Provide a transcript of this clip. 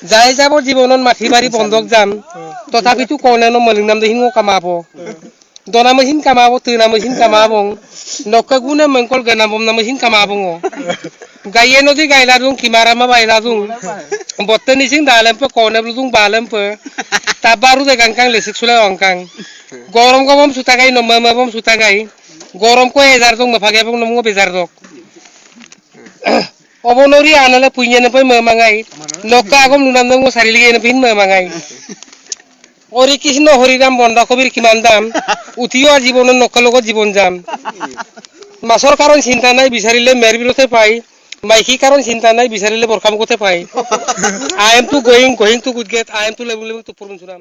যাই যাব জীৱনত মাটি বাৰী বন্ধক যাম তথাপিতো কৰ্ণেনো মলিং নাম দেখিন কামাব দনা মেচিন কামাব তৈনা মেচিন কামাব নকাগুনে মংকল গনাবম না মেচিন কামাব গায়ে নদী গাইলা দং কিমারামা বাইলা দং বত্তে নিसिं दालेमपो कर्नेबल दं बालेमपो ताबारु दे गांकां लेसिक सुले अंकां गरम गबम सुतागाय नममबम सुतागाय गरम को हेजार दं मफागे बम नमगो बेजार दक अबनरी आनाले पुइनेने पय ममांगाय नक्का आगम नुनामदंगो सारिलिगे ने पिन ममांगाय हरि कृष्ण हरिराम बन्दा कबिर किमान दाम उठियो जीवन नक्का লগত जीवन जाम मासर कारण चिंता নাই বিচাৰিলে মেৰ বিৰতে পাই মাইকি কাৰণ চিন্তা নাই বিচাৰিলে বৰকাম কোতে পাই I am to going to good get I am to level to purun suram